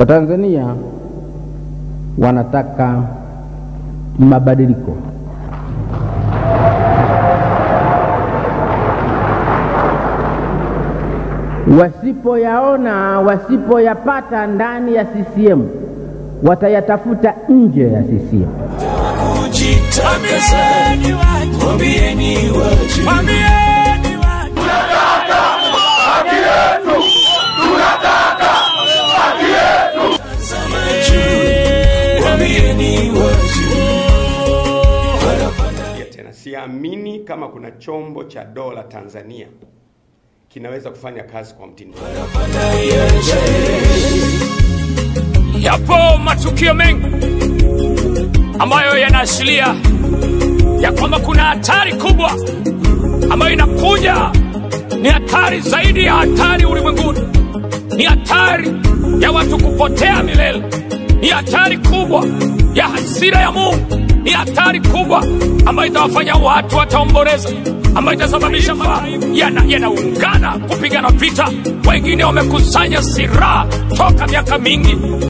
Watanzania wanataka mabadiliko. Wasipoyaona, wasipoyapata ndani ya CCM, watayatafuta nje ya CCM. Kujitakaseni watu, mwambieni watu, mwambieni watu, tunataka haki yetu, tunataka haki yetu. Mwambieni watu. Tena siamini kama kuna chombo cha dola Tanzania kinaweza kufanya kazi kwa mtindo. Yapo matukio mengi ambayo yanaashiria ya kwamba kuna hatari kubwa ambayo inakuja. Ni hatari zaidi ya hatari ulimwenguni. Ni hatari ya watu kupotea milele. Ni hatari kubwa ya hasira ya Mungu. Ni hatari kubwa ambayo itawafanya watu wataomboleza, ambayo itasababisha yanaungana kupigana vita. Wengine wamekusanya silaha toka miaka mingi.